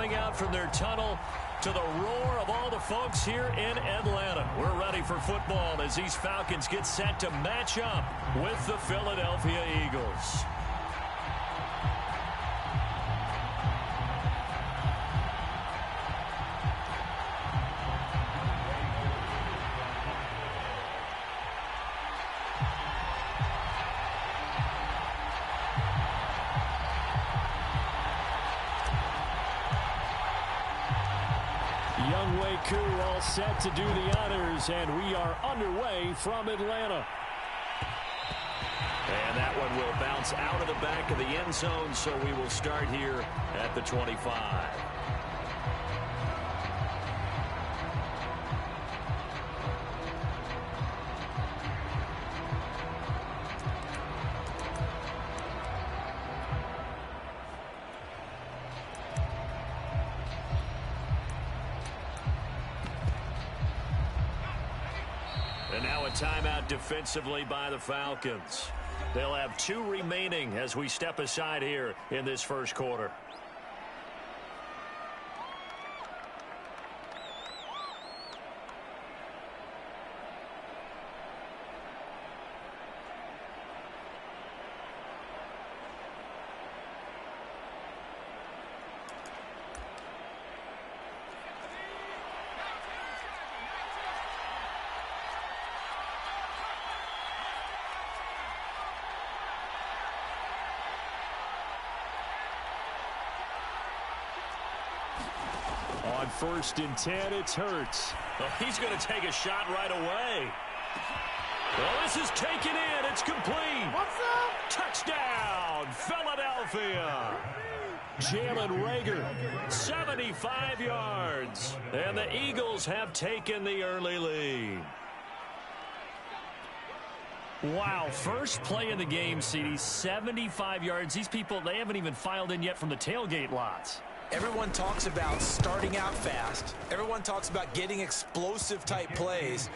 coming out from their tunnel to the roar of all the folks here in Atlanta. We're ready for football as these Falcons get set to match up with the Philadelphia Eagles. All set to do the honors, and we are underway from Atlanta. And that one will bounce out of the back of the end zone, so we will start here at the 25. And now a timeout defensively by the Falcons. They'll have 2 remaining as we step aside here in this first quarter. On 1st and 10, it's Hurts. Well, he's going to take a shot right away. Well, this is taken in. It's complete. What's up? Touchdown, Philadelphia. Jalen Reagor. 75 yards. And the Eagles have taken the early lead. Wow, first play of the game, CD, 75 yards. These people, they haven't even filed in yet from the tailgate lots. Everyone talks about starting out fast. Everyone talks about getting explosive-type plays.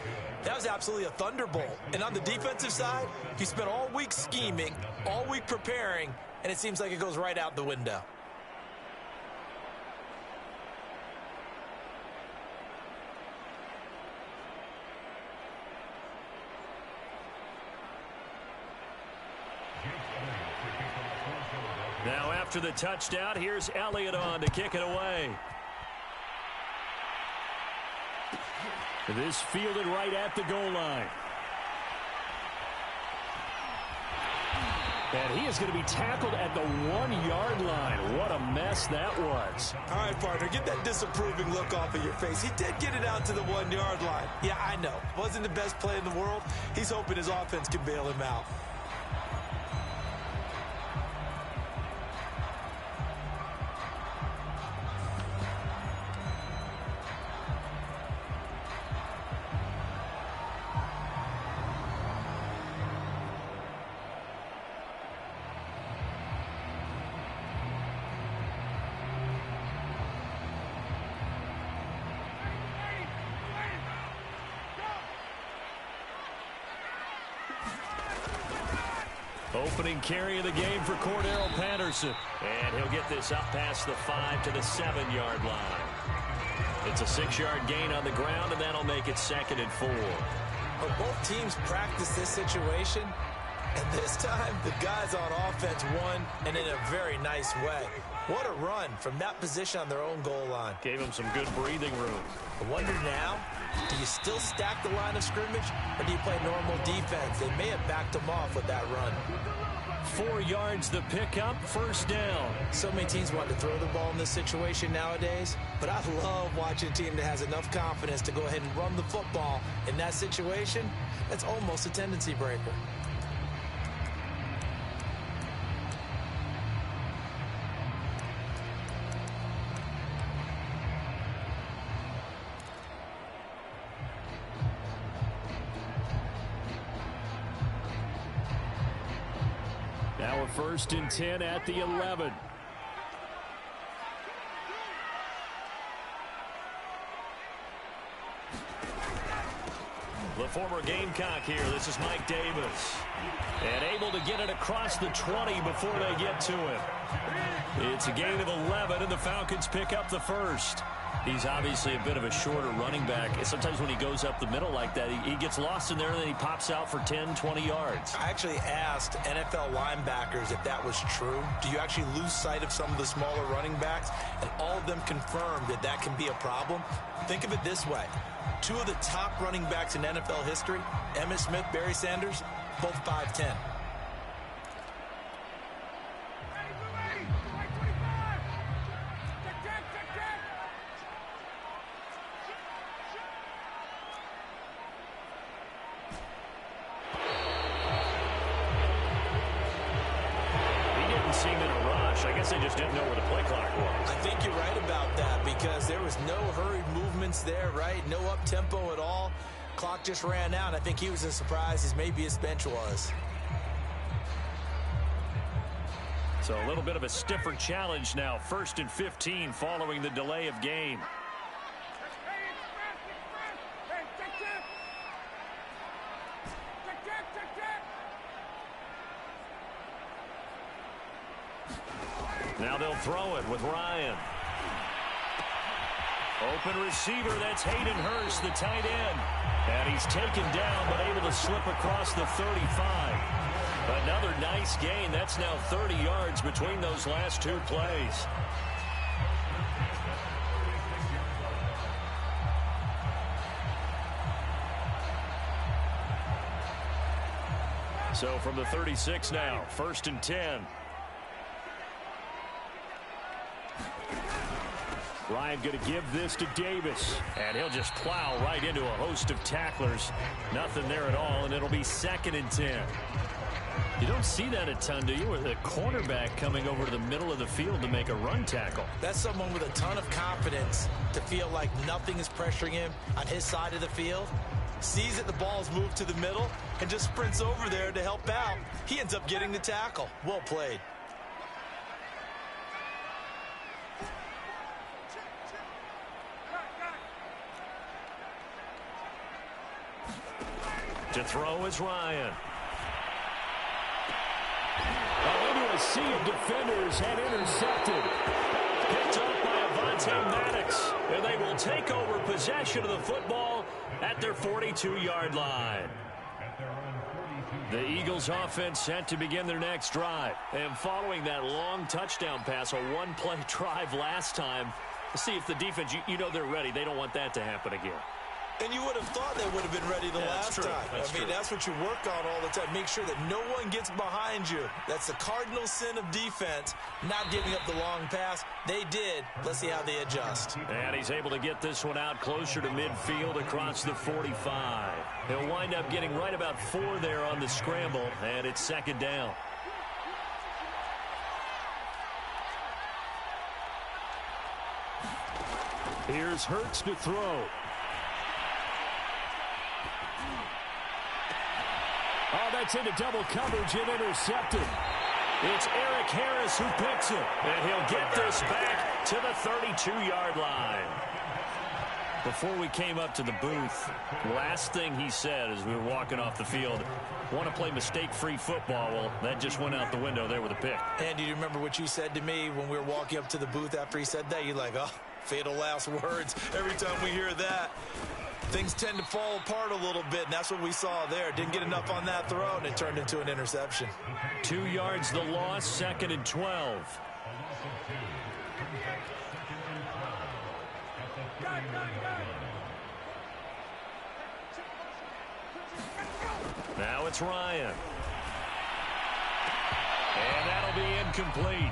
That was absolutely a thunderbolt. And on the defensive side, you spent all week scheming, all week preparing, and it seems like it goes right out the window. Now after the touchdown, here's Elliott on to kick it away. This fielded right at the goal line. And he is going to be tackled at the 1-yard line. What a mess that was. All right, partner, get that disapproving look off of your face. He did get it out to the 1-yard line. Yeah, I know. Wasn't the best play in the world. He's hoping his offense can bail him out. Opening carry of the game for Cordero Patterson. And he'll get this up past the 5 to the 7-yard line. It's a 6-yard gain on the ground, and that'll make it 2nd and 4. But both teams practice this situation, and this time the guys on offense won, and in a very nice way. What a run from that position on their own goal line. Gave them some good breathing room. I wonder now, do you still stack the line of scrimmage, or do you play normal defense? They may have backed them off with that run. 4 yards the pickup, 1st down. So many teams want to throw the ball in this situation nowadays, but I love watching a team that has enough confidence to go ahead and run the football. In that situation, that's almost a tendency breaker. Now a 1st and 10 at the 11. the former Gamecock here. This is Mike Davis. And able to get it across the 20 before they get to him. It's a gain of 11, and the Falcons pick up the first. He's obviously a bit of a shorter running back. Sometimes when he goes up the middle like that, he gets lost in there, and then he pops out for 10, 20 yards. I actually asked NFL linebackers if that was true. Do you actually lose sight of some of the smaller running backs? And all of them confirmed that that can be a problem. Think of it this way. Two of the top running backs in NFL history, Emmitt Smith, Barry Sanders, both 5'10". Seem in a rush. I guess they just didn't know where the play clock was. I think you're right about that because there was no hurried movements there, right? No up-tempo at all. Clock just ran out. I think he was as surprised as maybe his bench was. So a little bit of a stiffer challenge now. 1st and 15 following the delay of game. Now they'll throw it with Ryan. Open receiver, that's Hayden Hurst, the tight end. And he's taken down, but able to slip across the 35. Another nice gain. That's now 30 yards between those last two plays. So from the 36 now, 1st and 10. Ryan going to give this to Davis, and he'll just plow right into a host of tacklers. Nothing there at all, and it'll be 2nd and 10. You don't see that a ton, do you? With a cornerback coming over to the middle of the field to make a run tackle. That's someone with a ton of confidence to feel like nothing is pressuring him on his side of the field. Sees that the ball's moved to the middle and just sprints over there to help out. He ends up getting the tackle. Well played. To throw is Ryan. Into a sea of defenders and intercepted. Picked up by Avonte Maddox. And they will take over possession of the football at their 42-yard line. The Eagles offense set to begin their next drive. And following that long touchdown pass, a one-play drive last time, to see if the defense, you know they're ready. They don't want that to happen again. And you would have thought they would have been ready the last time. I mean, that's what you work on all the time. Make sure that no one gets behind you. That's the cardinal sin of defense, not giving up the long pass. They did. Let's see how they adjust. And he's able to get this one out closer to midfield across the 45. He'll wind up getting right about 4 there on the scramble, and it's 2nd down. Here's Hurts to throw. Oh, that's into double coverage and intercepted. It's Eric Harris who picks it, and he'll get this back to the 32-yard line. Before we came up to the booth, last thing he said as we were walking off the field, want to play mistake-free football. Well, that just went out the window there with a pick. And do you remember what you said to me when we were walking up to the booth after he said that? You're like, oh, fatal last words. Every time we hear that, things tend to fall apart a little bit, and that's what we saw there. Didn't get enough on that throw, and it turned into an interception. 2 yards the loss, 2nd and 12. Now it's Ryan. And that'll be incomplete.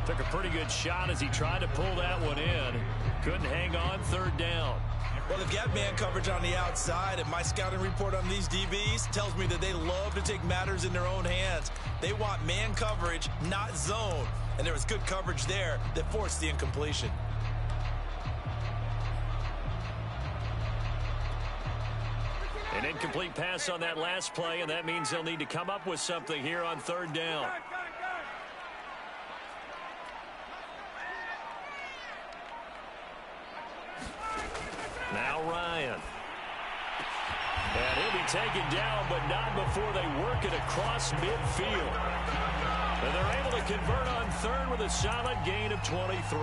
Took a pretty good shot as he tried to pull that one in. Couldn't hang on, 3rd down. Well, they've got man coverage on the outside, and my scouting report on these DBs tells me that they love to take matters in their own hands. They want man coverage, not zone. And there was good coverage there that forced the incompletion. An incomplete pass on that last play, and that means they'll need to come up with something here on 3rd down. Now Ryan. And taken down, but not before they work it across midfield. And they're able to convert on third with a solid gain of 23.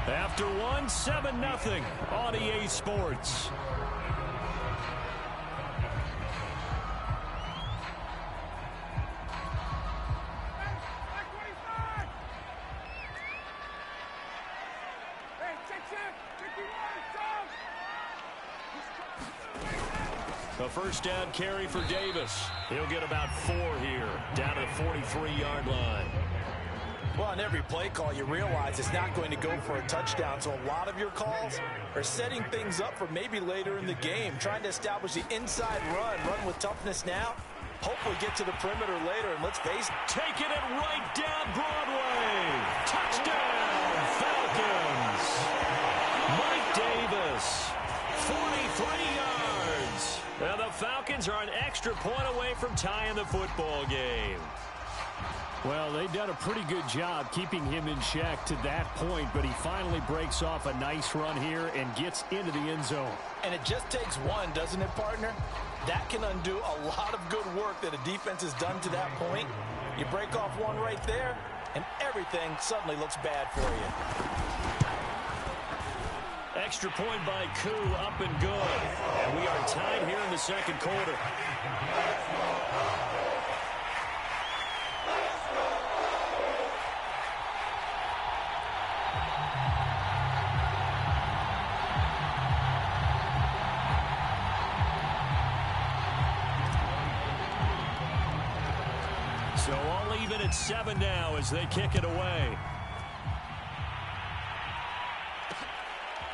After one, 7-0 on EA Sports. A first down carry for Davis. He'll get about 4 here, down to the 43-yard line. Well, on every play call, you realize it's not going to go for a touchdown, so a lot of your calls are setting things up for maybe later in the game, trying to establish the inside run with toughness now, hopefully get to the perimeter later, and let's face it. Taking it right down Broadway. Touchdown, Falcons. Mike Davis, 43 yards. Now the Falcons are an extra point away from tying the football game. Well, they've done a pretty good job keeping him in check to that point, but he finally breaks off a nice run here and gets into the end zone. And it just takes one, doesn't it, partner? That can undo a lot of good work that a defense has done to that point. You break off one right there, and everything suddenly looks bad for you. Extra point by Koo, up and good. And we are tied here in the second quarter. So all even at 7 now as they kick it away.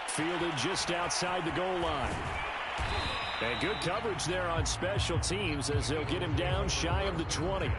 Fielded just outside the goal line. And good coverage there on special teams as they'll get him down shy of the 20.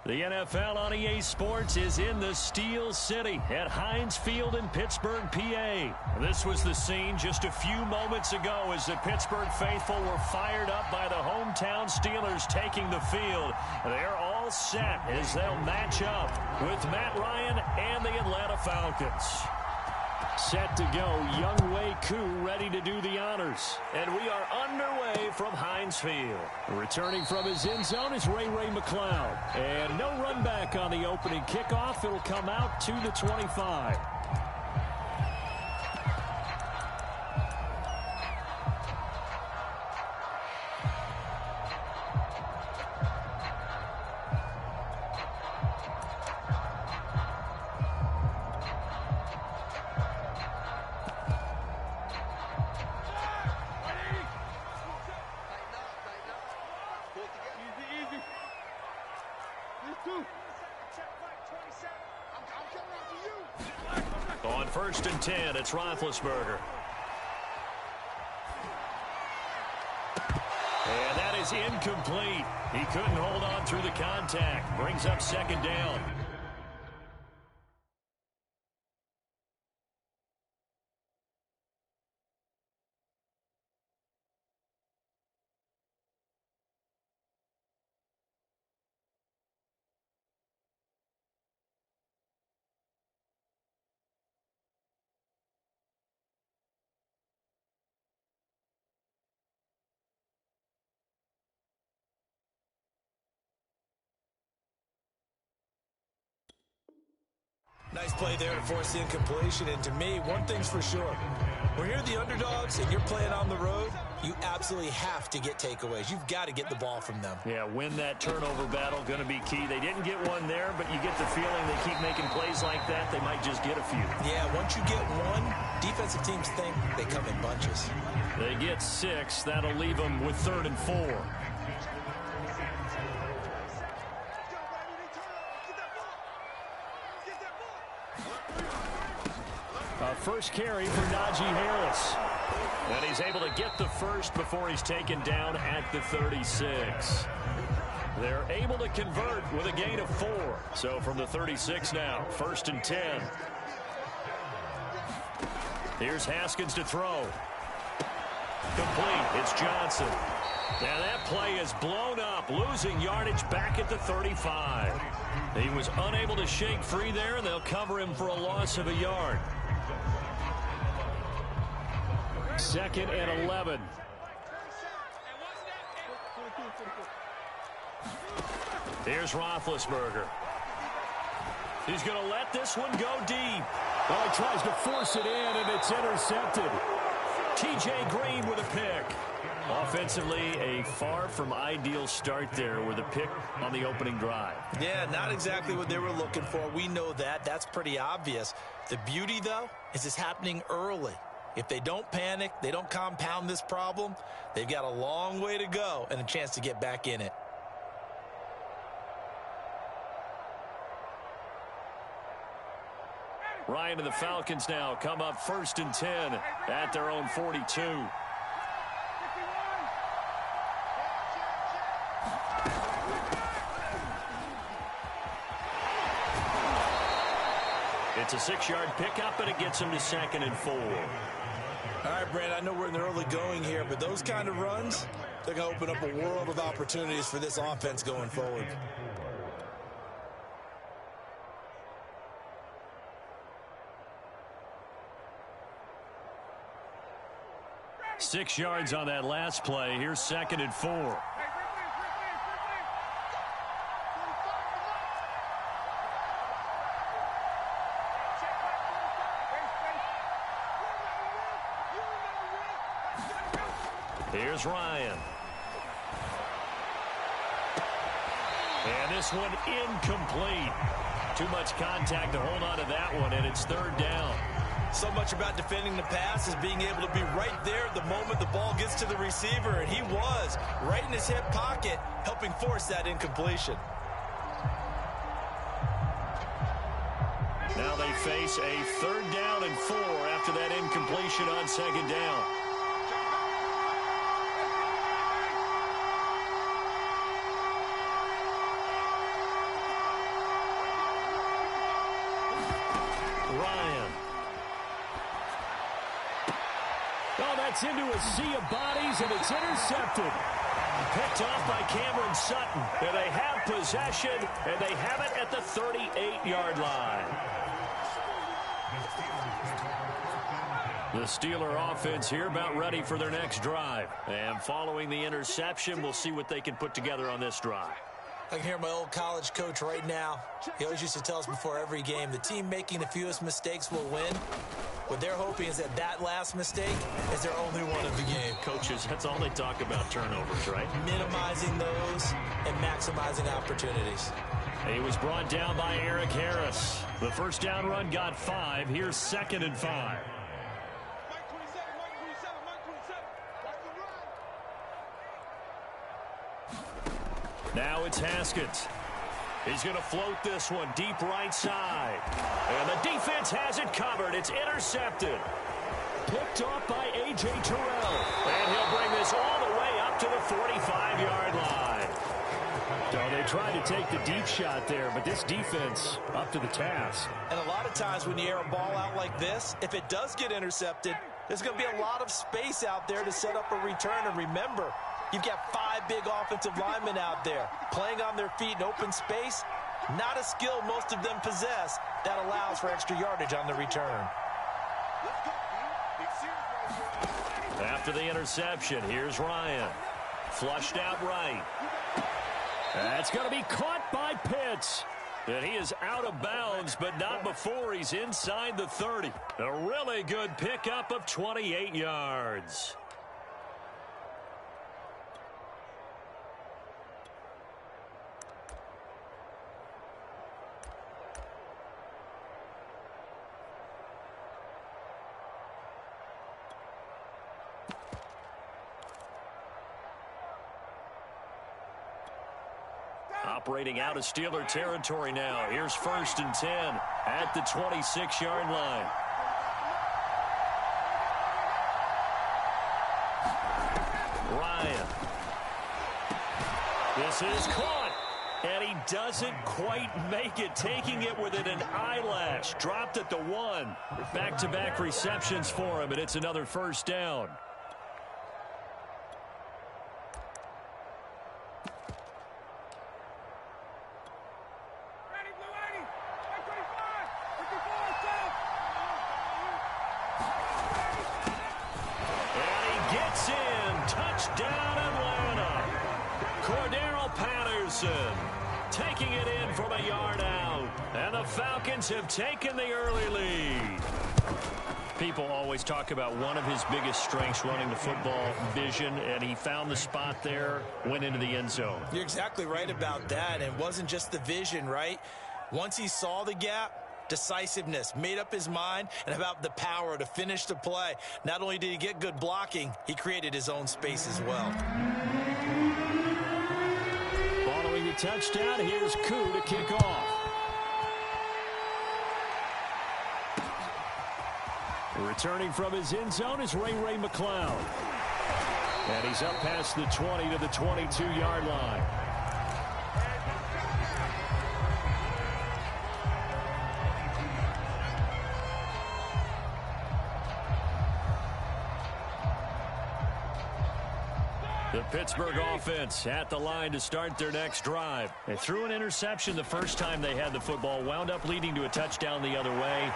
The NFL on EA Sports is in the Steel City at Heinz Field in Pittsburgh, PA. This was the scene just a few moments ago as the Pittsburgh faithful were fired up by the hometown Steelers taking the field. They're all set as they'll match up with Matt Ryan and the Atlanta Falcons. Set to go, Younghoe Koo ready to do the honors. And we are underway from Heinz Field. Returning from his end zone is Ray McCloud. And no run back on the opening kickoff. It'll come out to the 25. On 1st and 10, it's Roethlisberger. And that is incomplete. He couldn't hold on through the contact. Brings up 2nd down. Nice play there to force the incompletion. And to me, one thing's for sure. When you're the underdogs and you're playing on the road, you absolutely have to get takeaways. You've got to get the ball from them. Yeah, win that turnover battle, going to be key. They didn't get one there, but you get the feeling they keep making plays like that, they might just get a few. Yeah, once you get one, defensive teams think they come in bunches. They get 6. That'll leave them with 3rd and 4. First carry for Najee Harris. And he's able to get the first before he's taken down at the 36. They're able to convert with a gain of 4. So from the 36 now, 1st and 10. Here's Haskins to throw. Complete. It's Johnson. Now that play is blown up, losing yardage back at the 35. He was unable to shake free there, and they'll cover him for a loss of a yard. 2nd and 11. Here's Roethlisberger. He's going to let this one go deep. Well, he tries to force it in, and it's intercepted. T.J. Green with a pick. Offensively, a far from ideal start there with a pick on the opening drive. Yeah, not exactly what they were looking for. We know that. That's pretty obvious. The beauty, though, is it's happening early. If they don't panic, they don't compound this problem, they've got a long way to go and a chance to get back in it. Ryan and the Falcons now come up 1st and 10 at their own 42. It's a 6-yard pickup, and it gets him to 2nd and 4. All right, Brand, I know we're in the early going here, but those kind of runs, they're going to open up a world of opportunities for this offense going forward. Six yards on that last play. Here's 2nd and 4. Here's Ryan. And this one incomplete. Too much contact to hold on to that one, and it's 3rd down. So much about defending the pass is being able to be right there the moment the ball gets to the receiver, and he was right in his hip pocket, helping force that incompletion. Now they face a 3rd down and 4 after that incompletion on 2nd down. Ryan. Oh, that's into a sea of bodies, and it's intercepted. Picked off by Cameron Sutton. And they have possession, and they have it at the 38-yard line. The Steeler offense here about ready for their next drive. And following the interception, we'll see what they can put together on this drive. I can hear my old college coach right now. He always used to tell us before every game, the team making the fewest mistakes will win. What they're hoping is that that last mistake is their only one of the game. Coaches, that's all they talk about, turnovers, right? Minimizing those and maximizing opportunities. He was brought down by Eric Harris. The first down run got 5. Here's 2nd and 5. Now it's Haskins. He's going to float this one deep right side. And the defense has it covered. It's intercepted. Picked off by A.J. Terrell. And he'll bring this all the way up to the 45-yard line. So they tried to take the deep shot there, but this defense up to the task. And a lot of times when you air a ball out like this, if it does get intercepted, there's going to be a lot of space out there to set up a return. And remember, you've got 5 big offensive linemen out there playing on their feet in open space. Not a skill most of them possess that allows for extra yardage on the return. After the interception, here's Ryan. Flushed out right. That's going to be caught by Pitts. And he is out of bounds, but not before he's inside the 30. A really good pickup of 28 yards. Operating out of Steeler territory now. Here's 1st and 10 at the 26-yard line. Ryan. This is caught. And he doesn't quite make it, taking it within an eyelash. Dropped at the 1. Back-to-back receptions for him, and it's another 1st down. Taking it in from a yard out. And the Falcons have taken the early lead. People always talk about one of his biggest strengths running the football, vision, and he found the spot there, went into the end zone. You're exactly right about that. And it wasn't just the vision, right? Once he saw the gap, decisiveness, made up his mind, and about the power to finish the play. Not only did he get good blocking, he created his own space as well. Following the touchdown, here's Koo to kick off. Returning from his end zone is Ray McCloud. And he's up past the 20 to the 22-yard line. The Pittsburgh offense at the line to start their next drive. They threw an interception the first time they had the football, wound up leading to a touchdown the other way.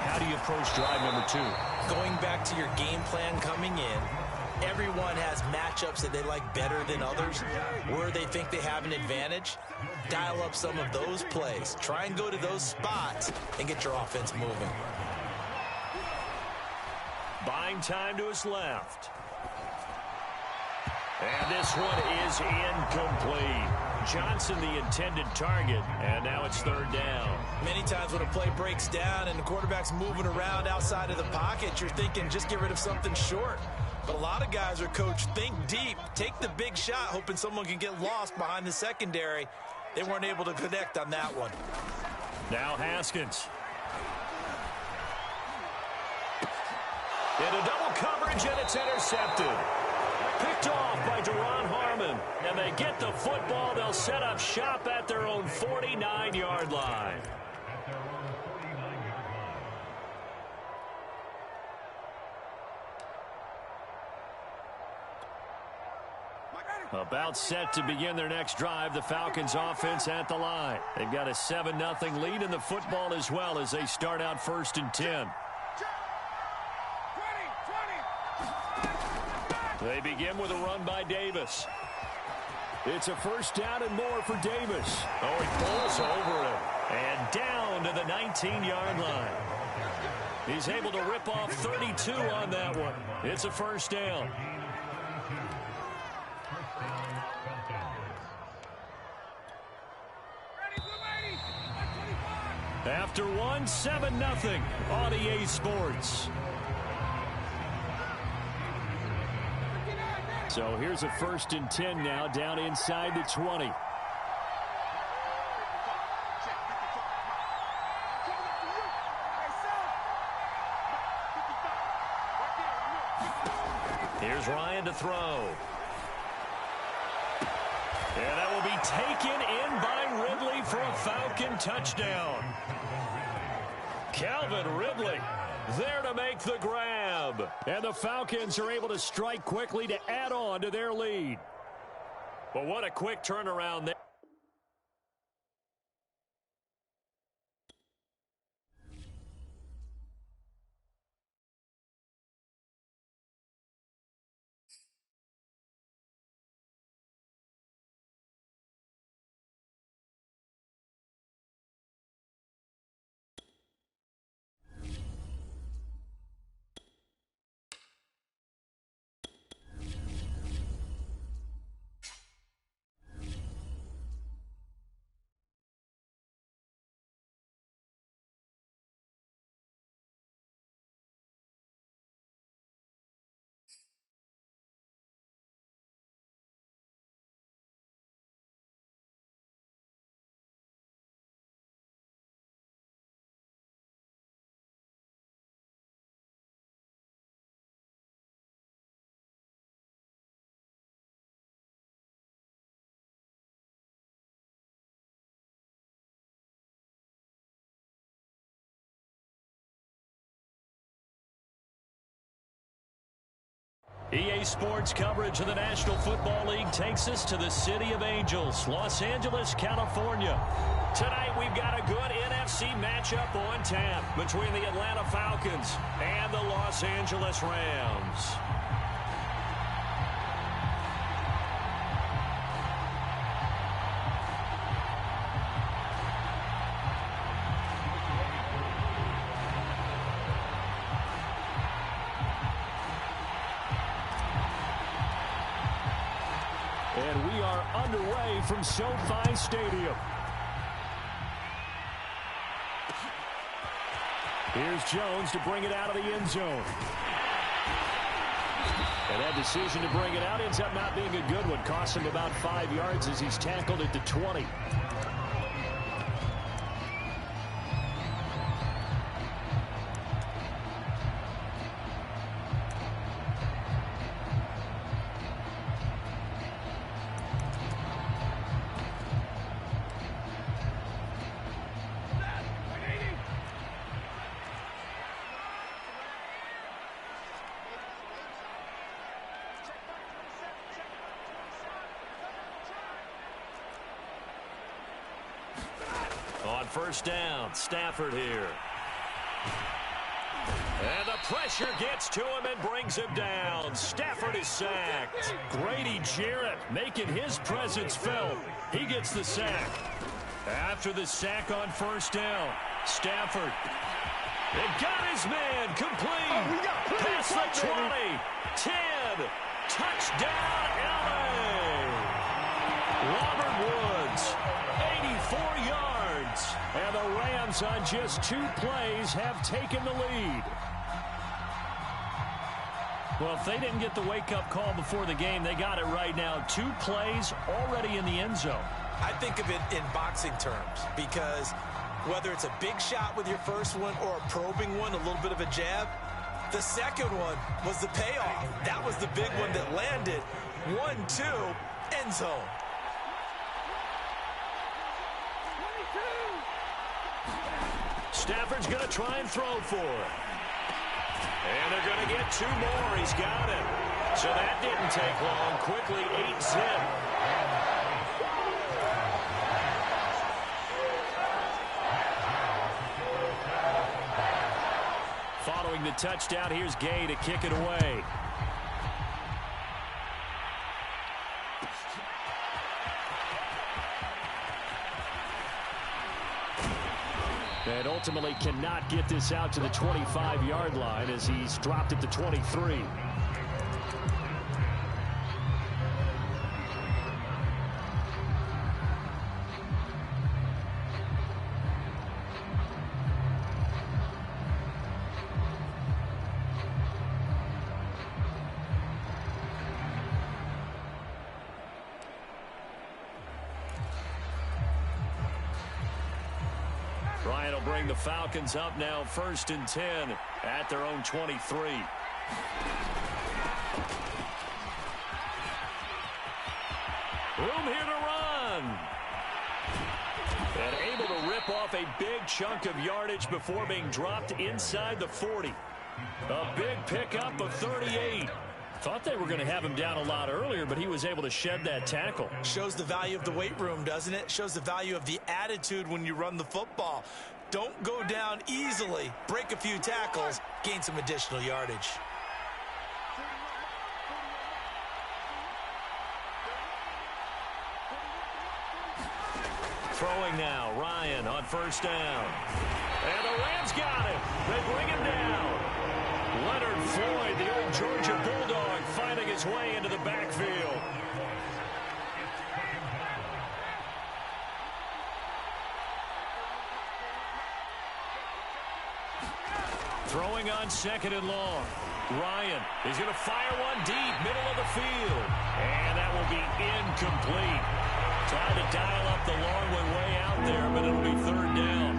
How do you approach drive number 2? Going back to your game plan coming in, everyone has matchups that they like better than others, where they think they have an advantage. Dial up some of those plays. Try and go to those spots and get your offense moving. Buying time to his left. And this one is incomplete. Johnson the intended target, and now it's 3rd down. Many times when a play breaks down and the quarterback's moving around outside of the pocket, you're thinking just get rid of something short. But a lot of guys are coached, think deep, take the big shot, hoping someone can get lost behind the secondary. They weren't able to connect on that one. Now Haskins. Into double coverage, and it's intercepted. Picked off by Duron Harmon, and they get the football. They'll set up shop at their own 49-yard line. About set to begin their next drive, the Falcons offense at the line. They've got a 7-0 lead in the football as well as they start out 1st and 10. They begin with a run by Davis. It's a 1st down and more for Davis. Oh, he pulls over him. And down to the 19-yard line. He's able to rip off 32 on that one. It's a 1st down. After one, 7-0 on EA Sports. So here's a 1st and 10 now, down inside the 20. Here's Ryan to throw. And that will be taken in by Ridley for a Falcon touchdown. Calvin Ridley there to make the grab. And the Falcons are able to strike quickly to add on to their lead. But what a quick turnaround there. EA Sports coverage of the National Football League takes us to the City of Angels, Los Angeles, California. Tonight we've got a good NFC matchup on tap between the Atlanta Falcons and the Los Angeles Rams. And we are underway from SoFi Stadium. Here's Jones to bring it out of the end zone. And that decision to bring it out ends up not being a good one. Cost him about 5 yards as he's tackled at the 20. On first down, Stafford here. And the pressure gets to him and brings him down. Stafford is sacked. Grady Jarrett making his presence felt. He gets the sack. After the sack on first down, Stafford. It got his man complete. Past the 20. 10. Touchdown, LA. Robert Woods, 84 yards. And the Rams on just 2 plays have taken the lead. Well, if they didn't get the wake-up call before the game, they got it right now. 2 plays already in the end zone. I think of it in boxing terms because whether it's a big shot with your first one or a probing one, a little bit of a jab, the second one was the payoff. That was the big one that landed. 1-2, end zone. Stafford's going to try and throw for it. And they're going to get 2 more. He's got it. So that didn't take long. Quickly, 8-zip. Following the touchdown, here's Gay to kick it away. And ultimately cannot get this out to the 25-yard line as he's dropped at the 23. Ryan will bring the Falcons up now 1st and 10 at their own 23. Room here to run. And able to rip off a big chunk of yardage before being dropped inside the 40. A big pickup of 38. Thought they were going to have him down a lot earlier, but he was able to shed that tackle. Shows the value of the weight room, doesn't it? Shows the value of the attitude when you run the football. Don't go down easily. Break a few tackles. Gain some additional yardage. Throwing now, Ryan on first down. And the Rams got him. They bring him down. Leonard Floyd, the old Georgia Bulldog, finding his way into the backfield. Throwing on second and long. Ryan is going to fire one deep, middle of the field. And that will be incomplete. Trying to dial up the long one way out there, but it'll be third down.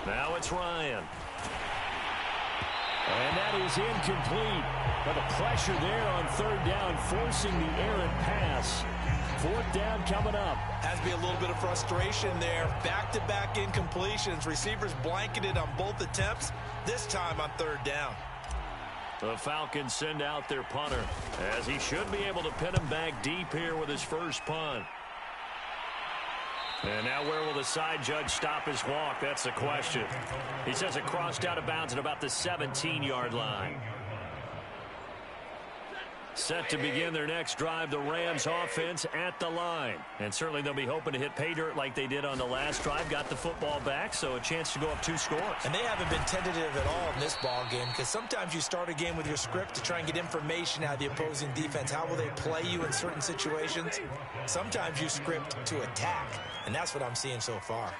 Now it's Ryan. And that is incomplete. But the pressure there on third down, forcing the errant pass. Fourth down coming up. Has to be a little bit of frustration there. Back-to-back incompletions. Receivers blanketed on both attempts. This time on third down. The Falcons send out their punter, as he should be able to pin him back deep here with his first punt. And now where will the side judge stop his walk? That's the question. He says it crossed out of bounds at about the 17-yard line. Set to begin their next drive, the Rams offense at the line. And certainly they'll be hoping to hit pay dirt like they did on the last drive. Got the football back, so a chance to go up 2 scores. And they haven't been tentative at all in this ball game, because sometimes you start a game with your script to try and get information out of the opposing defense. How will they play you in certain situations? Sometimes you script to attack, and that's what I'm seeing so far.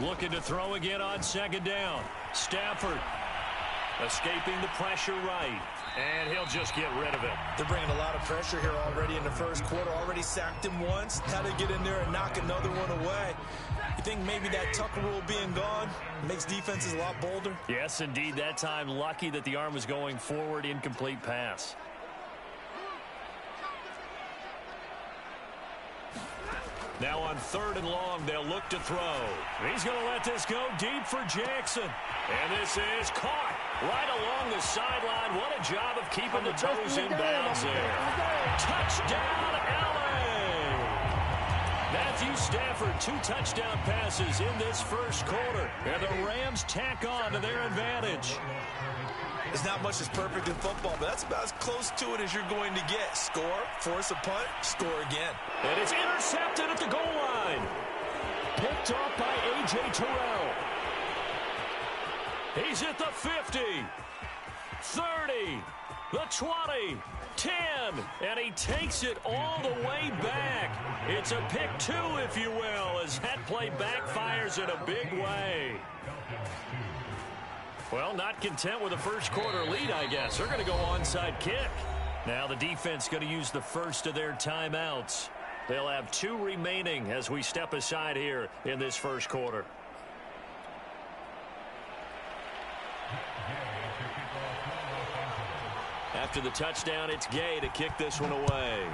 Looking to throw again on second down. Stafford escaping the pressure right. And he'll just get rid of it. They're bringing a lot of pressure here already in the first quarter. Already sacked him once. Had to get in there and knock another one away. You think maybe that Tucker rule being gone makes defenses a lot bolder? Yes, indeed. That time lucky that the arm was going forward. Incomplete pass. Now on third and long, they'll look to throw. He's going to let this go deep for Jackson. And this is caught right along the sideline. What a job of keeping the toes in bounds there. Touchdown, LA! Matthew Stafford, 2 touchdown passes in this first quarter. And the Rams tack on to their advantage. There's not much that's perfect in football, but that's about as close to it as you're going to get. Score, force a punt, score again. And it's intercepted at the goal line. Picked off by A.J. Terrell. He's at the 50, 30, the 20, 10, and he takes it all the way back. It's a pick 2, if you will, as that play backfires in a big way. Well, not content with a first quarter lead, I guess. They're going to go onside kick. Now the defense going to use the first of their timeouts. They'll have 2 remaining as we step aside here in this first quarter. After the touchdown, it's Gay to kick this one away.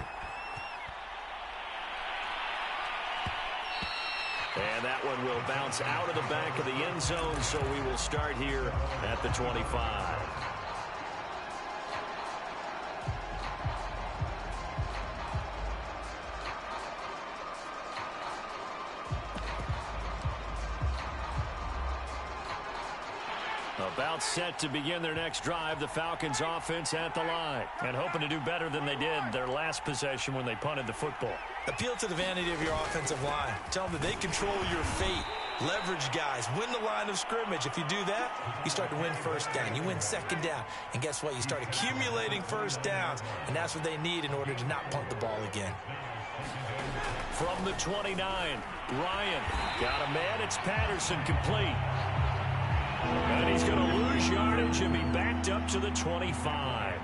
And that one will bounce out of the back of the end zone, so we will start here at the 25. About set to begin their next drive, the Falcons offense at the line. And hoping to do better than they did their last possession when they punted the football. Appeal to the vanity of your offensive line. Tell them that they control your fate. Leverage guys. Win the line of scrimmage. If you do that, you start to win first down. You win second down. And guess what? You start accumulating first downs. And that's what they need in order to not punt the ball again. From the 29, Ryan got a man. It's Patterson, complete. And he's going to lose yardage and be backed up to the 25.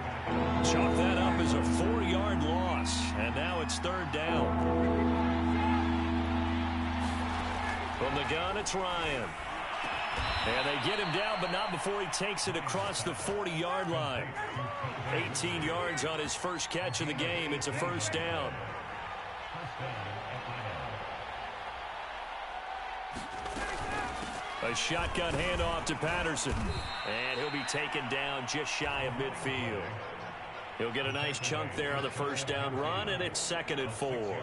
Chalk that up as a 4-yard loss. And now it's third down. From the gun, it's Ryan. And they get him down, but not before he takes it across the 40-yard line. 18 yards on his first catch of the game. It's a first down. A shotgun handoff to Patterson. And he'll be taken down just shy of midfield. He'll get a nice chunk there on the first down run, and it's 2nd and 4.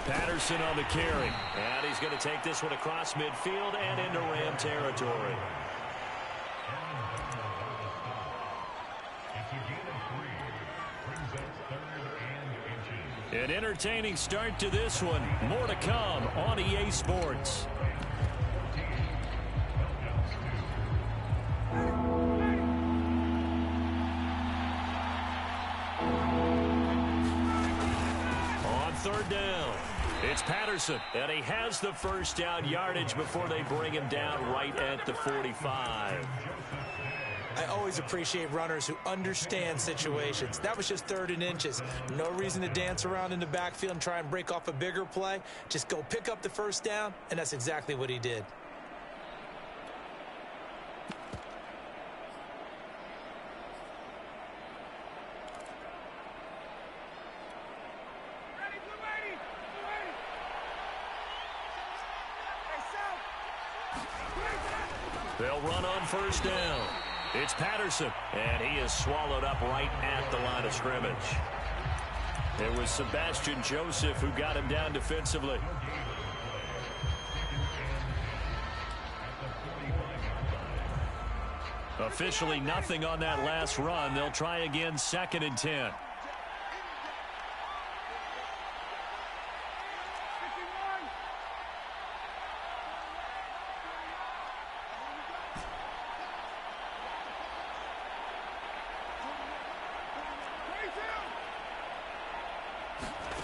Patterson on the carry. And he's going to take this one across midfield and into Ram territory. An entertaining start to this one. More to come on EA Sports. On third down, it's Patterson, and he has the first down yardage before they bring him down right at the 45. I always appreciate runners who understand situations. That was just 3rd and inches. No reason to dance around in the backfield and try and break off a bigger play. Just go pick up the first down, and that's exactly what he did. They'll run on first down. It's Patterson, and he is swallowed up right at the line of scrimmage. It was Sebastian Joseph who got him down defensively. Officially nothing on that last run. They'll try again, 2nd and 10.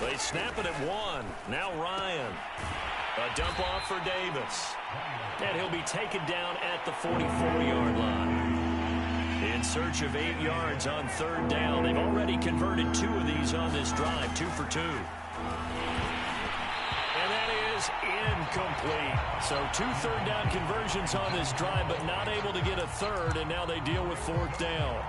They snap it at 1. Now Ryan. A dump off for Davis. And he'll be taken down at the 44-yard line. In search of 8 yards on third down. They've already converted 2 of these on this drive, 2 for 2. And that is incomplete. So 2 third down conversions on this drive, but not able to get a third, and now they deal with 4th down.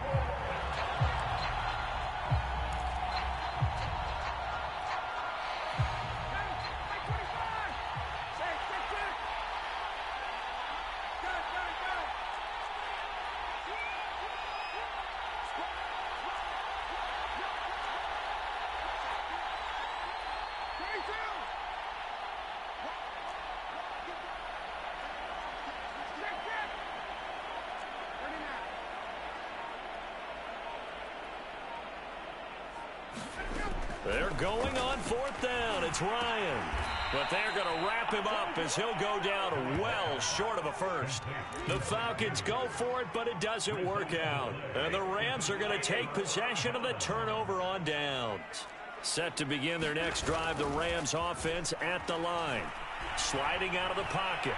They're going on 4th down. It's Ryan. But they're going to wrap him up as he'll go down well short of a first. The Falcons go for it, but it doesn't work out. And the Rams are going to take possession of the turnover on downs. Set to begin their next drive, the Rams offense at the line. Sliding out of the pocket.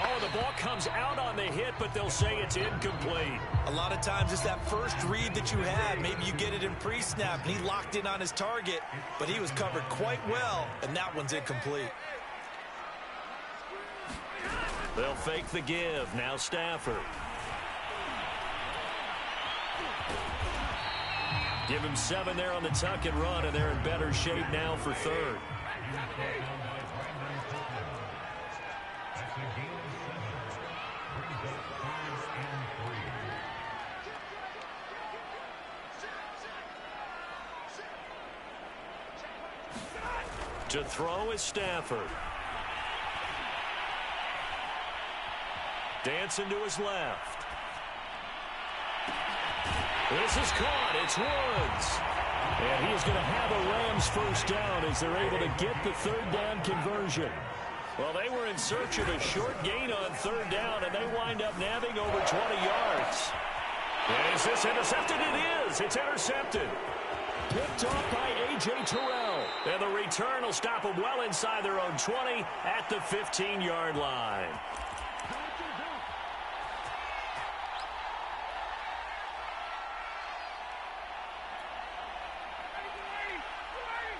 Oh, the ball comes out on the hit, but they'll say it's incomplete. A lot of times it's that first read that you had. Maybe you get it in pre-snap, and he locked in on his target, but he was covered quite well, and that one's incomplete. They'll fake the give. Now Stafford. Give him 7 there on the tuck and run, and they're in better shape now for third. To throw is Stafford. Dancing to his left. This is caught. It's Woods. And he is going to have a Rams first down as they're able to get the third down conversion. Well, they were in search of a short gain on third down, and they wind up nabbing over 20 yards. Is this intercepted? It is. It's intercepted. Picked off by A.J. Terrell. And the return will stop them well inside their own 20 at the 15-yard line.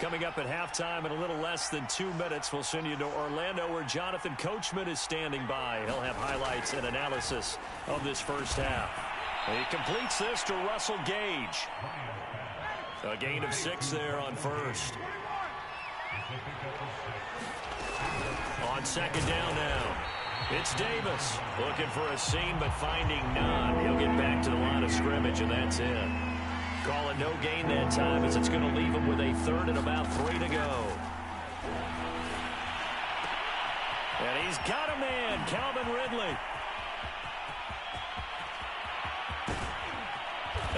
Coming up at halftime in a little less than 2 minutes, we'll send you to Orlando where Jonathan Coachman is standing by. He'll have highlights and analysis of this first half. He completes this to Russell Gage. A gain of 6 there on first. On second down now. It's Davis looking for a seam but finding none. He'll get back to the line of scrimmage, and that's it. Call it no gain that time as it's going to leave him with a third and about 3 to go. And he's got a man, Calvin Ridley.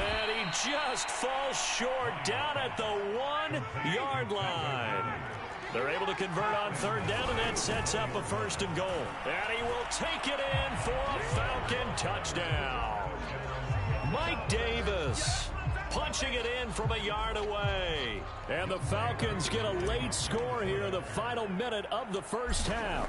And he just falls short down at the 1-yard line. They're able to convert on third down, and that sets up a first and goal. And he will take it in for a Falcon touchdown. Mike Davis punching it in from a yard away. And the Falcons get a late score here in the final minute of the first half.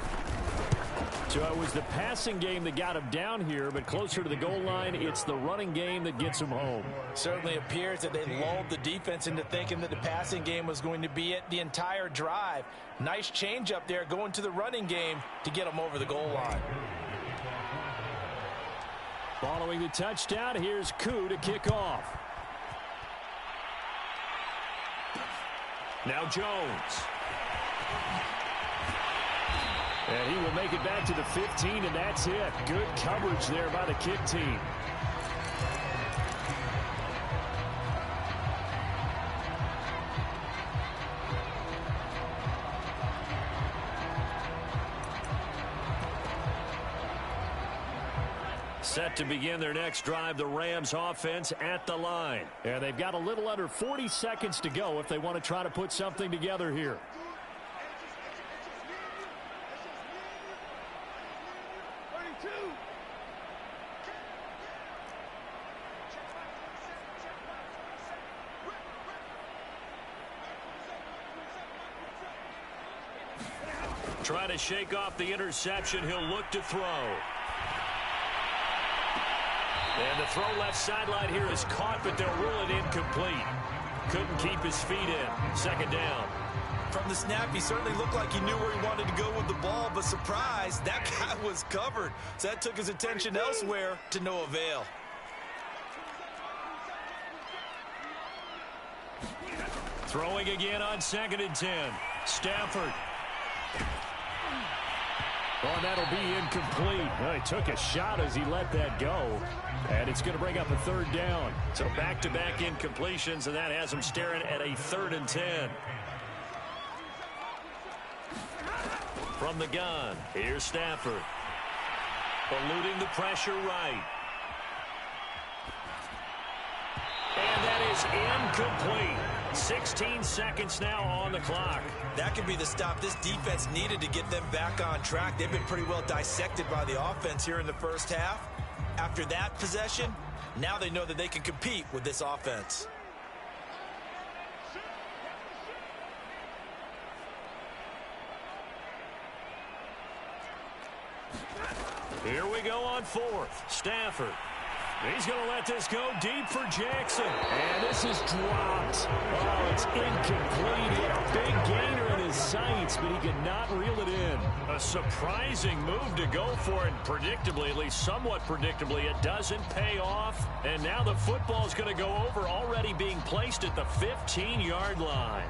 So it was the passing game that got him down here, but closer to the goal line, it's the running game that gets him home. Certainly appears that they lulled the defense into thinking that the passing game was going to be it the entire drive. Nice change up there going to the running game to get them over the goal line. Following the touchdown, here's Koo to kick off. Now Jones. And he will make it back to the 15, and that's it. Good coverage there by the kick team. Set to begin their next drive, the Rams offense at the line. And they've got a little under 40 seconds to go if they want to try to put something together here. Trying to shake off the interception. He'll look to throw. And the throw left sideline here is caught, but they'll rule it incomplete. Couldn't keep his feet in. Second down. From the snap, he certainly looked like he knew where he wanted to go with the ball, but surprise, that guy was covered. So that took his attention elsewhere to no avail. Throwing again on 2nd and 10. Stafford. Oh, that'll be incomplete. Well, he took a shot as he let that go. And it's going to bring up a third down. So back-to-back incompletions, and that has him staring at a 3rd and 10. From the gun, here's Stafford. Eluding the pressure right. And that is incomplete. 16 seconds now on the clock. That could be the stop this defense needed to get them back on track. They've been pretty well dissected by the offense here in the first half. After that possession, now they know that they can compete with this offense. Here we go on 4th. Stafford. He's going to let this go deep for Jackson. And this is dropped. Oh, it's incomplete. He had a big gainer in his sights, but he could not reel it in. A surprising move to go for it. Predictably, at least somewhat predictably, it doesn't pay off. And now the football is going to go over, already being placed at the 15-yard line.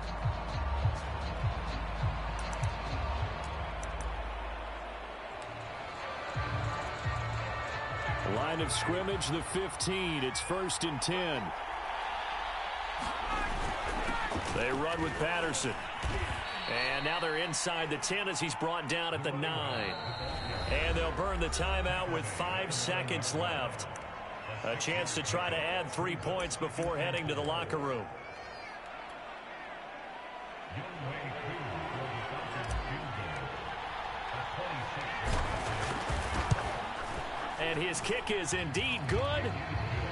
Line of scrimmage, the 15. It's 1st and 10. They run with Patterson. And now they're inside the 10 as he's brought down at the 9. And they'll burn the timeout with 5 seconds left. A chance to try to add 3 points before heading to the locker room. And his kick is indeed good.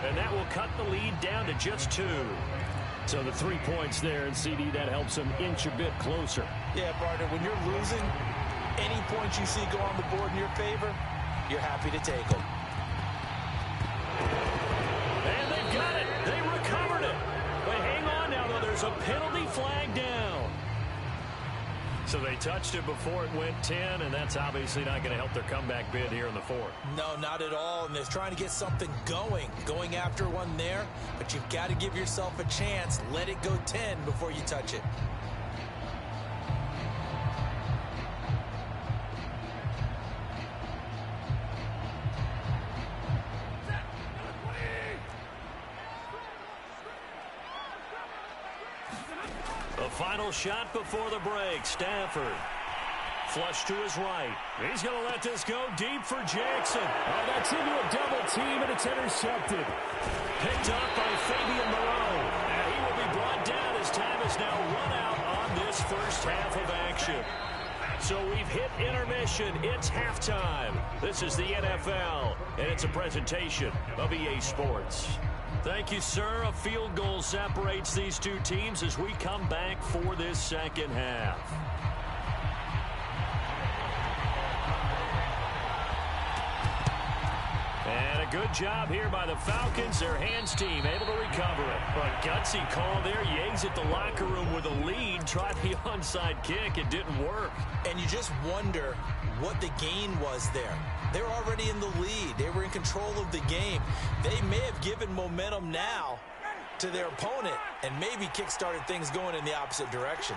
And that will cut the lead down to just 2. So the 3 points there, and CD, that helps him inch a bit closer. Yeah, partner, when you're losing, any points you see go on the board in your favor, you're happy to take them. And they've got it. They recovered it. But hang on now, though. There's a penalty flag down. So they touched it before it went 10, and that's obviously not going to help their comeback bid here in the 4th. No, not at all, and they're trying to get something going after one there, but you've got to give yourself a chance. Let it go 10 before you touch it. The final shot before the break. Stafford. Flush to his right. He's going to let this go deep for Jackson. Oh, that's into a double team, and it's intercepted. Picked up by Fabian Moreau. And he will be brought down as time is now run out on this first half of action. So we've hit intermission. It's halftime. This is the NFL, and it's a presentation of EA Sports. Thank you, sir. A field goal separates these two teams as we come back for this second half. And a good job here by the Falcons. Their hands team able to recover it. But gutsy call there. Yates at the locker room with a lead. Tried the onside kick. It didn't work. And you just wonder what the gain was there. They're already in the lead. They were in control of the game. They may have given momentum now to their opponent and maybe kick-started things going in the opposite direction.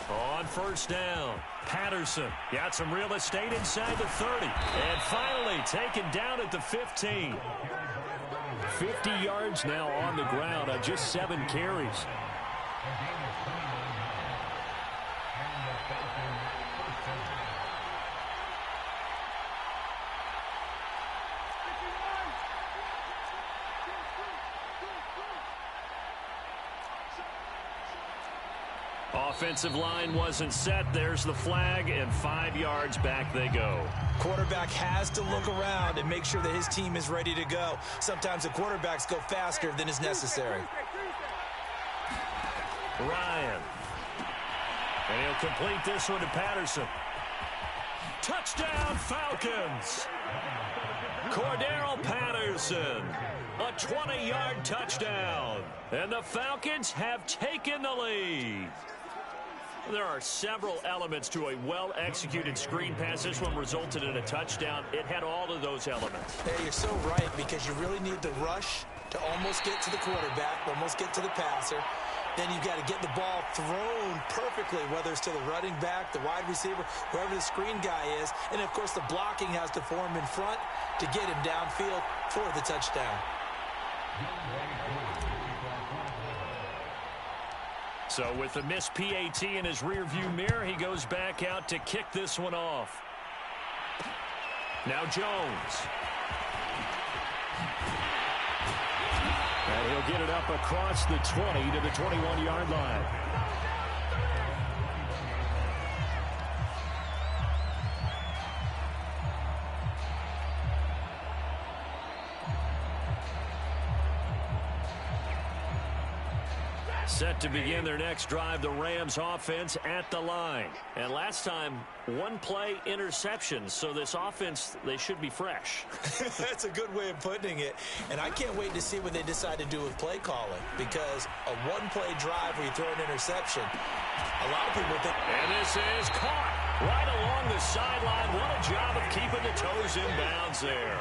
On first down, Patterson got some real estate inside the 30. And finally taken down at the 15. 50 yards now on the ground on just 7 carries. Offensive line wasn't set. There's the flag, and 5 yards back they go. Quarterback has to look around and make sure that his team is ready to go. Sometimes the quarterbacks go faster than is necessary. Ryan. And he'll complete this one to Patterson. Touchdown, Falcons. Cordero Patterson. A 20-yard touchdown. And the Falcons have taken the lead. There are several elements to a well-executed screen pass. This one resulted in a touchdown. It had all of those elements. Hey, you're so right, because you really need the rush to almost get to the quarterback, almost get to the passer. Then you've got to get the ball thrown perfectly, whether it's to the running back, the wide receiver, whoever the screen guy is. And, of course, the blocking has to form in front to get him downfield for the touchdown. So with the missed PAT in his rearview mirror, he goes back out to kick this one off. Now Jones. And he'll get it up across the 20 to the 21-yard line. Set to begin their next drive, the Rams offense at the line. And last time, 1-play interceptions. So this offense, they should be fresh. That's a good way of putting it. And I can't wait to see what they decide to do with play calling, because a 1-play drive where you throw an interception, a lot of people think. And this is caught right along the sideline. What a job of keeping the toes in bounds there.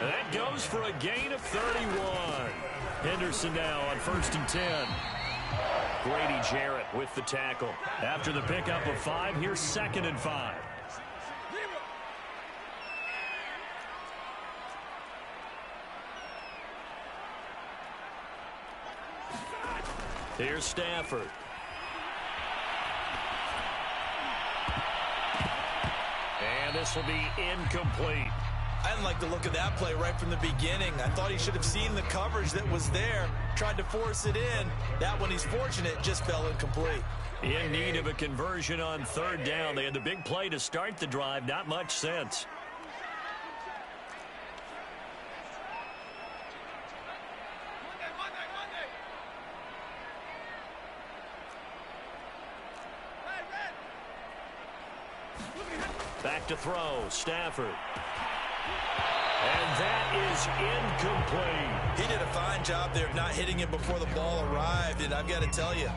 And that goes for a gain of 31. Henderson now on 1st and 10. Grady Jarrett with the tackle. After the pickup of 5, here's 2nd and 5. Here's Stafford. And this will be incomplete. I didn't like the look of that play right from the beginning. I thought he should have seen the coverage that was there, tried to force it in. That one, he's fortunate, just fell incomplete. In need of a conversion on third down. They had the big play to start the drive. Not much sense. Back to throw, Stafford. And that is incomplete. He did a fine job there of not hitting him before the ball arrived, and I've got to tell you,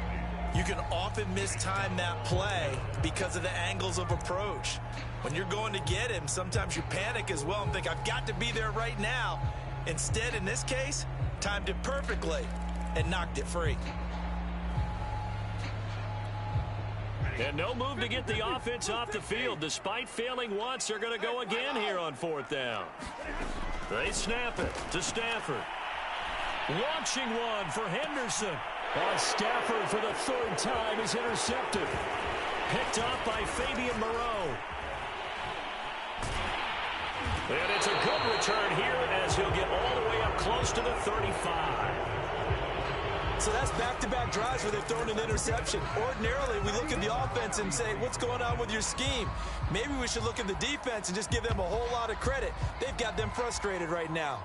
you can often mistime that play because of the angles of approach. When you're going to get him, sometimes you panic as well and think, I've got to be there right now. Instead, in this case, timed it perfectly and knocked it free. And no move to get the offense off the field. Despite failing once, they're going to go again here on fourth down. They snap it to Stafford. Launching one for Henderson. Stafford for the third time is intercepted. Picked off by Fabian Moreau. And it's a good return here as he'll get all the way up close to the 35. So that's back-to-back drives where they've thrown an interception. Ordinarily, we look at the offense and say, what's going on with your scheme? Maybe we should look at the defense and just give them a whole lot of credit. They've got them frustrated right now.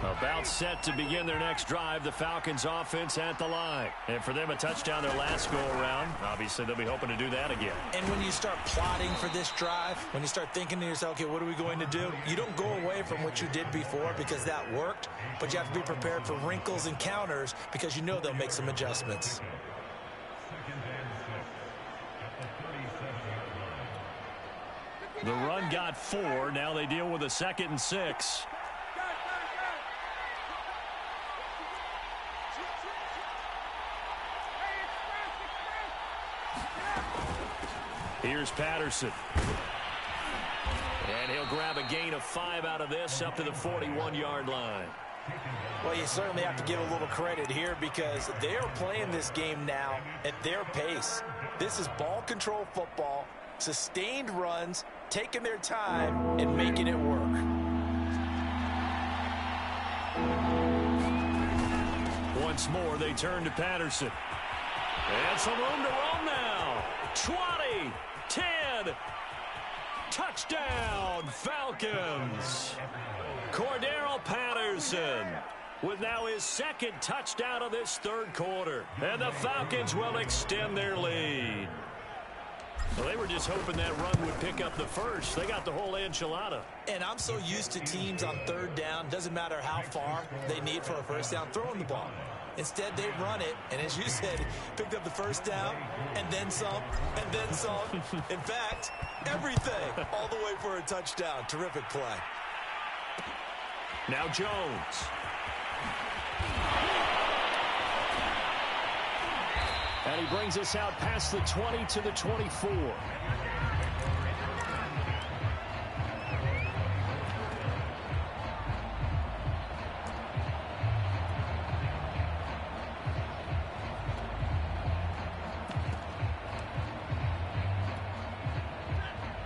About set to begin their next drive, the Falcons offense at the line. And for them, a touchdown their last go-around. Obviously, they'll be hoping to do that again. And when you start plotting for this drive, when you start thinking to yourself, okay, what are we going to do? You don't go away from what you did before because that worked, but you have to be prepared for wrinkles and counters because you know they'll make some adjustments. The run got 4. Now they deal with a 2nd and 6. Here's Patterson. And he'll grab a gain of 5 out of this up to the 41-yard line. Well, you certainly have to give a little credit here because they are playing this game now at their pace. This is ball control football, sustained runs, taking their time and making it work. Once more, they turn to Patterson. And some room to roam now. 20, 10, touchdown, Falcons. Cordero Patterson with now his 2nd touchdown of this 3rd quarter. And the Falcons will extend their lead. Well, they were just hoping that run would pick up the first. They got the whole enchilada. And I'm so used to teams on 3rd down, doesn't matter how far they need for a first down, throwing the ball. Instead, they run it, and as you said, picked up the first down, and then some, and then some. In fact, everything, all the way for a touchdown. Terrific play. Now Jones. And he brings us out past the 20 to the 24.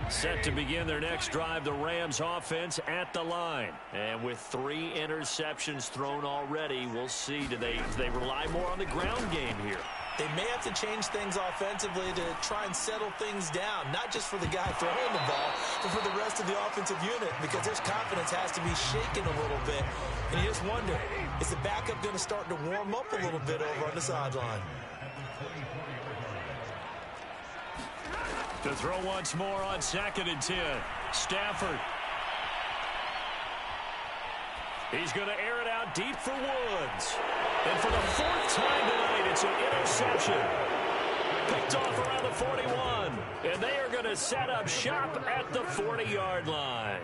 Set to begin their next drive, the Rams offense at the line. And with 3 interceptions thrown already, we'll see. Do they rely more on the ground game here? They may have to change things offensively to try and settle things down, not just for the guy throwing the ball, but for the rest of the offensive unit, because their confidence has to be shaken a little bit. And you just wonder, is the backup going to start to warm up a little bit over on the sideline? To throw once more on 2nd and 10. Stafford. He's going to air it out deep for Woods. And for the 4th time tonight, it's an interception. Picked off around the 41. And they are going to set up shop at the 40-yard line.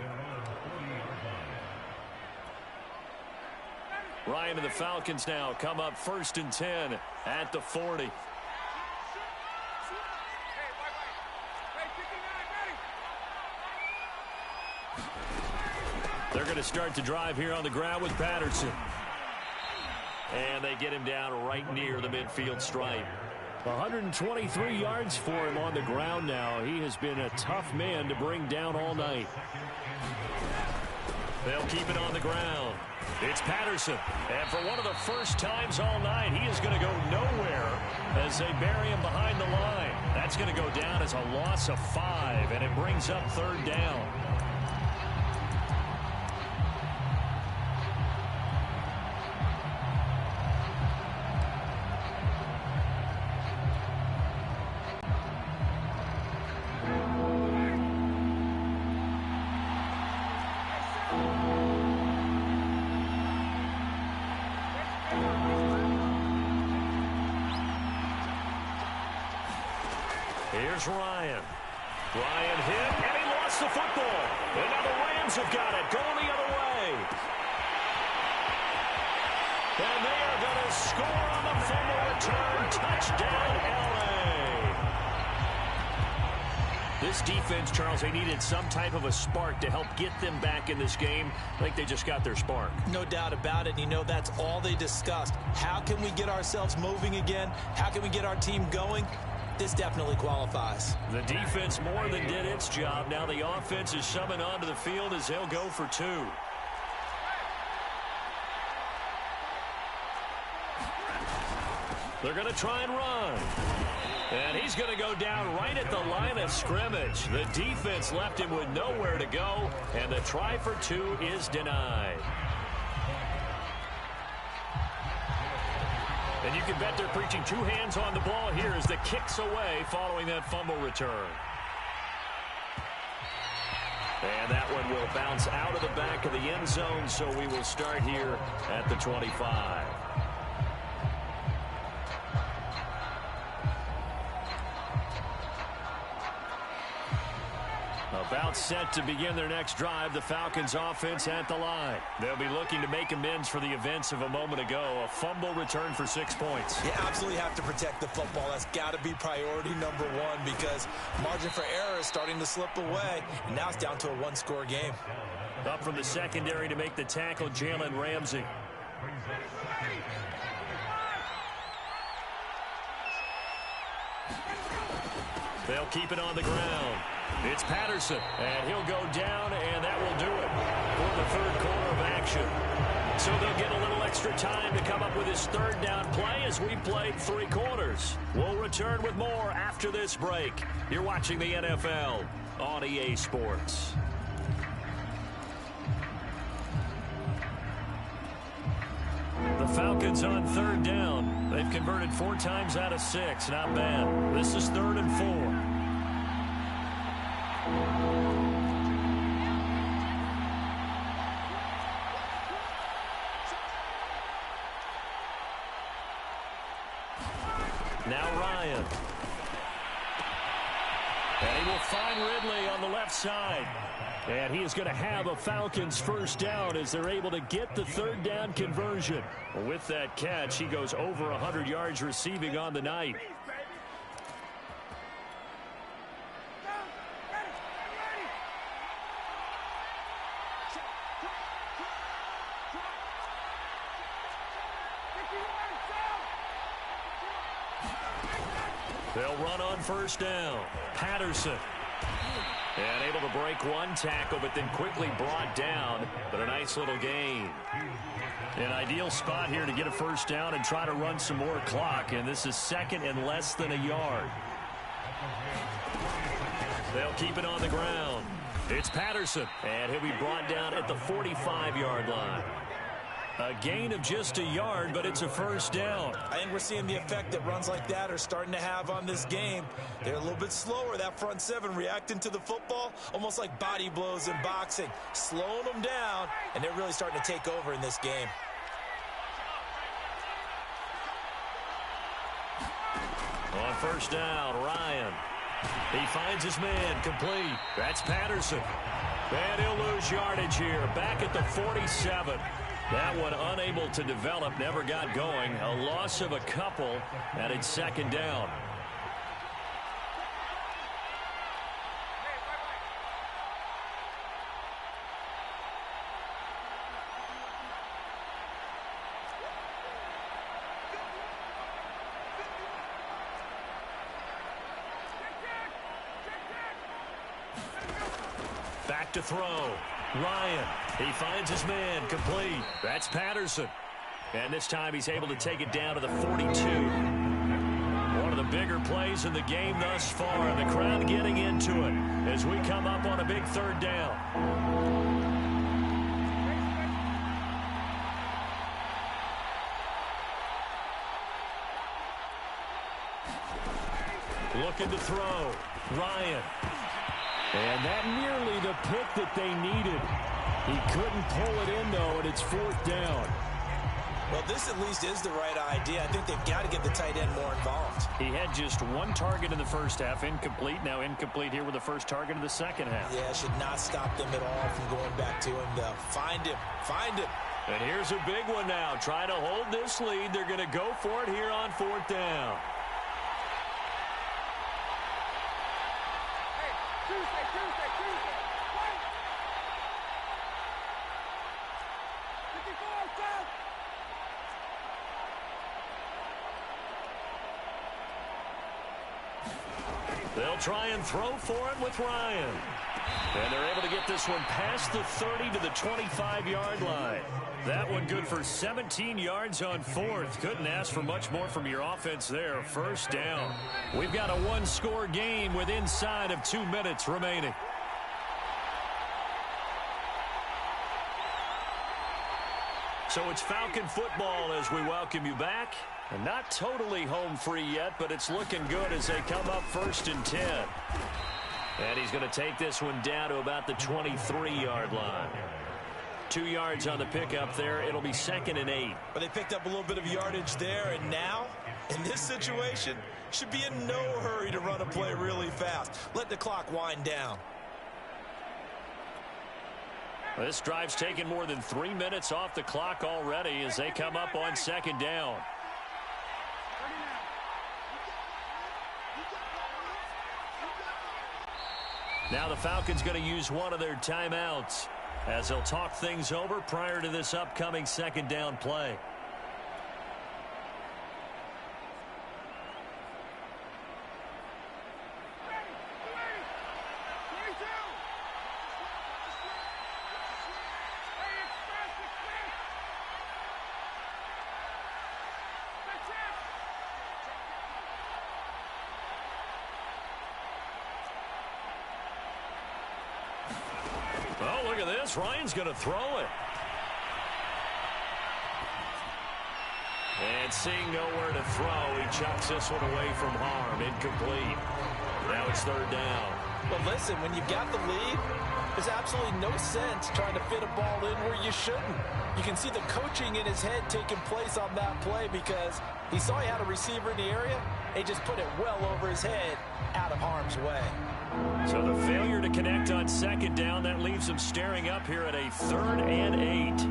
Ryan and the Falcons now come up 1st and 10 at the 40. going to start the drive here on the ground with Patterson. And they get him down right near the midfield stripe. 123 yards for him on the ground now. He has been a tough man to bring down all night. They'll keep it on the ground. It's Patterson. And for one of the first times all night, he is going to go nowhere as they bury him behind the line. That's going to go down as a loss of 5, and it brings up 3rd down. Here's Ryan. Ryan hit, and he lost the football. And now the Rams have got it, going the other way. And they are going to score on the fumble return. Touchdown, L.A. This defense, Charles, they needed some type of a spark to help get them back in this game. I think they just got their spark. No doubt about it. You know, that's all they discussed. How can we get ourselves moving again? How can we get our team going? This definitely qualifies. The defense more than did its job. Now the offense is shoving onto the field as they'll go for 2. They're going to try and run. And he's going to go down right at the line of scrimmage. The defense left him with nowhere to go, and the try for 2 is denied. And you can bet they're preaching 2 hands on the ball here as the kick's away following that fumble return. And that one will bounce out of the back of the end zone, so we will start here at the 25. About set to begin their next drive, the Falcons offense at the line. They'll be looking to make amends for the events of a moment ago. A fumble return for 6 points. You absolutely have to protect the football. That's got to be priority number 1 because margin for error is starting to slip away. And now it's down to a 1-score game. Up from the secondary to make the tackle, Jalen Ramsey. They'll keep it on the ground. It's Patterson, and he'll go down, and that will do it for the 3rd quarter of action. So they'll get a little extra time to come up with his 3rd down play as we played 3 quarters. We'll return with more after this break. You're watching the NFL on EA Sports. The Falcons on 3rd down. They've converted 4 times out of 6. Not bad. This is 3rd and 4. Now Ryan. And he will find Ridley on the left side. And he is going to have a Falcons 1st down as they're able to get the 3rd down conversion. With that catch, he goes over 100 yards receiving on the night. They'll run on 1st down. Patterson. And able to break 1 tackle, but then quickly brought down. But a nice little gain. An ideal spot here to get a 1st down and try to run some more clock. And this is 2nd and less than a yard. They'll keep it on the ground. It's Patterson. And he'll be brought down at the 45-yard line. A gain of just a yard, but it's a 1st down. I think we're seeing the effect that runs like that are starting to have on this game. They're a little bit slower, that front 7, reacting to the football, almost like body blows in boxing, slowing them down, and they're really starting to take over in this game. On 1st down, Ryan. He finds his man, complete. That's Patterson. And he'll lose yardage here, back at the 47. That one unable to develop, never got going. A loss of a couple, and it's 2nd down. back to throw. Ryan, he finds his man, complete. That's Patterson. And this time he's able to take it down to the 42. One of the bigger plays in the game thus far, and the crowd getting into it as we come up on a big third down. Looking to throw. Ryan. And that nearly the pick that they needed. He couldn't pull it in, though, and it's fourth down. Well, this at least is the right idea. I think they've got to get the tight end more involved. He had just one target in the first half, incomplete. Now incomplete here with the first target of the second half. Yeah, it should not stop them at all from going back to him, though. Find him. Find him. And here's a big one now. Trying to hold this lead. They're going to go for it here on fourth down. They'll try and throw for it with Ryan. And they're able to get this one past the 30 to the 25-yard line. That one good for 17 yards on fourth. Couldn't ask for much more from your offense there. First down. We've got a one-score game with inside of 2 minutes remaining. So it's Falcon football as we welcome you back. And not totally home free yet, but it's looking good as they come up 1st and 10. And he's going to take this one down to about the 23-yard line. 2 yards on the pickup there. It'll be 2nd and 8. But they picked up a little bit of yardage there, and now, in this situation, should be in no hurry to run a play really fast. Let the clock wind down. This drive's taken more than 3 minutes off the clock already as they come up on 2nd down. Now the Falcons going to use one of their timeouts as they'll talk things over prior to this upcoming 2nd down play. Oh, look at this. Ryan's going to throw it. And seeing nowhere to throw, he chucks this one away from harm. Incomplete. Now it's 3rd down. But listen, when you've got the lead, there's absolutely no sense trying to fit a ball in where you shouldn't. You can see the coaching in his head taking place on that play because he saw he had a receiver in the area. He just put it well over his head out of harm's way. So the failure to connect on 2nd down, that leaves them staring up here at a 3rd and 8.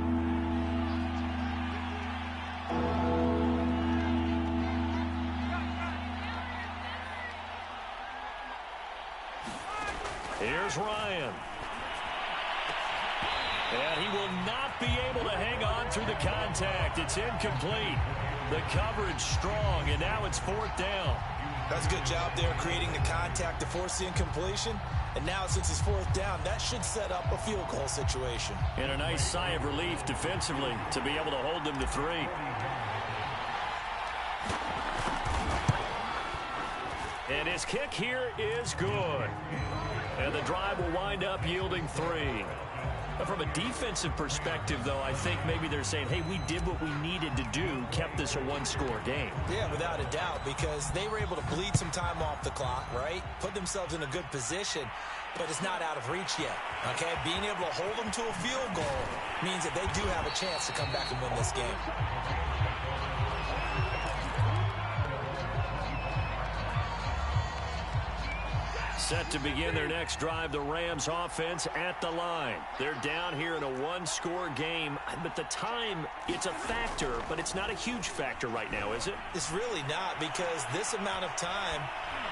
Here's Ryan. And he will not be able to hang on through the contact. It's incomplete. The coverage strong, and now it's 4th down. That's a good job there creating the contact to force the incompletion. And now since it's 4th down, that should set up a field goal situation. And a nice sigh of relief defensively to be able to hold them to 3. And his kick here is good. And the drive will wind up yielding 3. From a defensive perspective, though, I think maybe they're saying, hey, we did what we needed to do, kept this a one-score game. Yeah, without a doubt, because they were able to bleed some time off the clock, right? Put themselves in a good position, but it's not out of reach yet, okay? Being able to hold them to a field goal means that they do have a chance to come back and win this game. Set to begin their next drive, the Rams offense at the line. They're down here in a one-score game, but the time, it's a factor, but it's not a huge factor right now, is it? It's really not, because this amount of time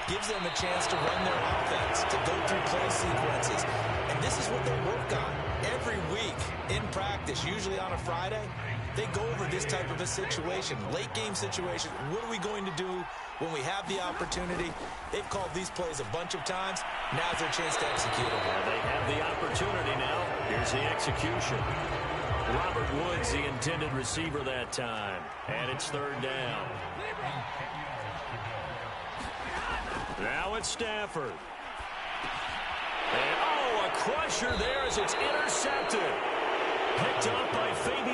gives them a chance to run their offense, to go through play sequences. And this is what they work on every week. in practice, usually on a Friday, they go over this type of a situation, late game situation. What are we going to do when we have the opportunity? They've called these plays a bunch of times. Now's their chance to execute it. They have the opportunity now. Here's the execution. Robert Woods, the intended receiver that time. And it's third down. Now it's Stafford. And, oh, a crusher there as it's intercepted. Picked up by Fabian